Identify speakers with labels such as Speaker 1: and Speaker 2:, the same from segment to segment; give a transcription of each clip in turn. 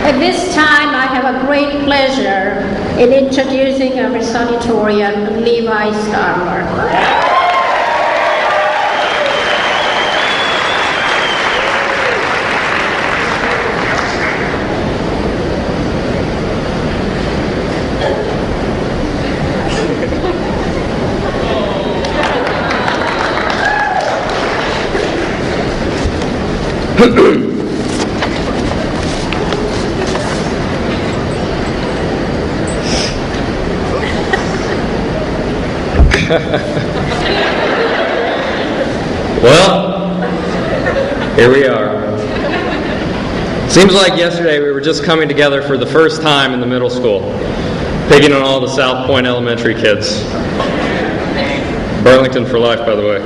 Speaker 1: At this time, I have a great pleasure in introducing our salutatorian, Levi Stalder.
Speaker 2: Well, here we are. Seems like yesterday we were just coming together for the first time in the middle school, picking on all the South Point Elementary kids. Burlington for life, by the way.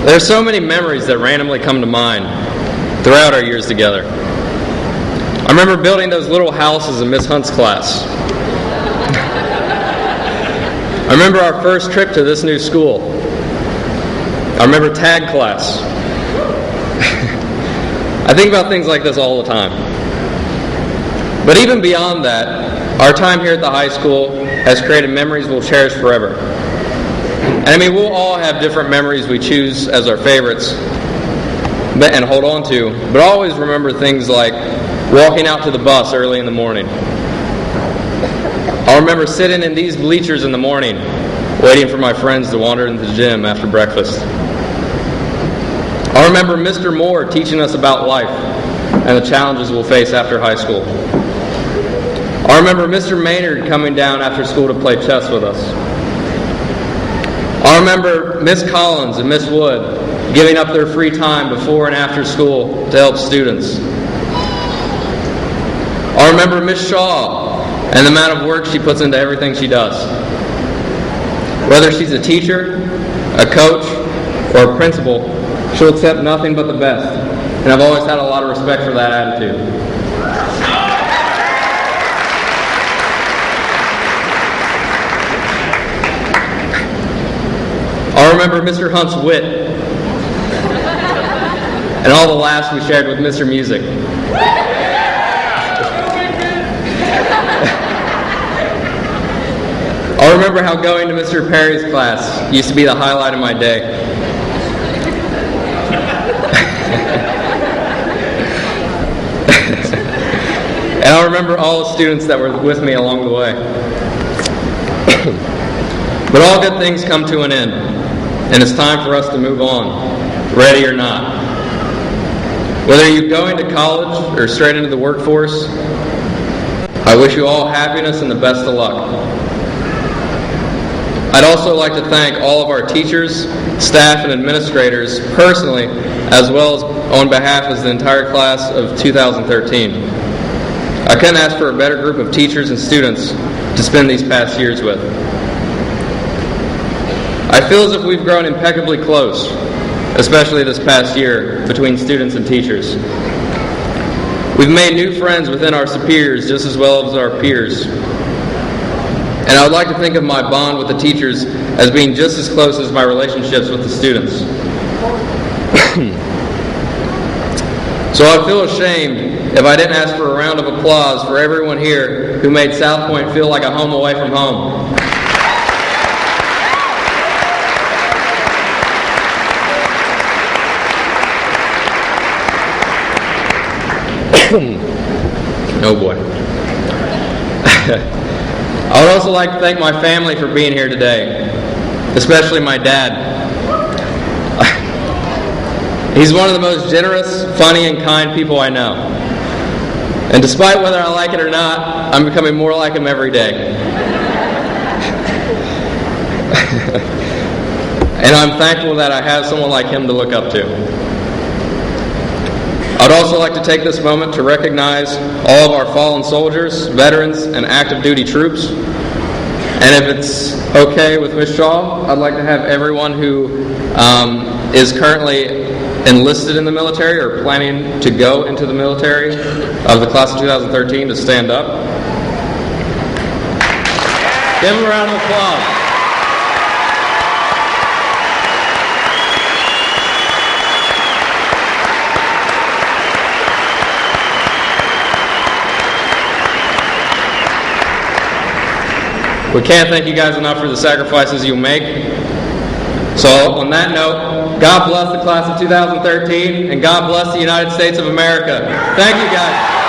Speaker 2: There are so many memories that randomly come to mind throughout our years together. I remember building those little houses in Miss Hunt's class. I remember our first trip to this new school. I remember tag class. I think about things like this all the time. But even beyond that, our time here at the high school has created memories we'll cherish forever. And I mean, we'll all have different memories we choose as our favorites and hold on to, but I always remember things like walking out to the bus early in the morning. I'll remember sitting in these bleachers in the morning, waiting for my friends to wander into the gym after breakfast. I'll remember Mr. Moore teaching us about life and the challenges we'll face after high school. I'll remember Mr. Maynard coming down after school to play chess with us. I remember Miss Collins and Miss Wood giving up their free time before and after school to help students. I remember Miss Shaw and the amount of work she puts into everything she does. Whether she's a teacher, a coach, or a principal, she'll accept nothing but the best. And I've always had a lot of respect for that attitude. I remember Mr. Hunt's wit and all the laughs we shared with Mr. Music. I remember how going to Mr. Perry's class used to be the highlight of my day. And I remember all the students that were with me along the way. But all good things come to an end. And it's time for us to move on, ready or not. Whether you're going to college or straight into the workforce, I wish you all happiness and the best of luck. I'd also like to thank all of our teachers, staff, and administrators personally, as well as on behalf of the entire class of 2013. I couldn't ask for a better group of teachers and students to spend these past years with. I feel as if we've grown impeccably close, especially this past year, between students and teachers. We've made new friends within our superiors just as well as our peers. And I would like to think of my bond with the teachers as being just as close as my relationships with the students. So I'd feel ashamed if I didn't ask for a round of applause for everyone here who made South Point feel like a home away from home. Oh boy. I would also like to thank my family for being here today, especially my dad. He's one of the most generous, funny, and kind people I know. And despite whether I like it or not, I'm becoming more like him every day. And I'm thankful that I have someone like him to look up to. I'd also like to take this moment to recognize all of our fallen soldiers, veterans, and active duty troops. And if it's okay with Ms. Shaw, I'd like to have everyone who is currently enlisted in the military or planning to go into the military of the class of 2013 to stand up. Give them a round of applause. We can't thank you guys enough for the sacrifices you'll make. So on that note, God bless the class of 2013, and God bless the United States of America. Thank you guys.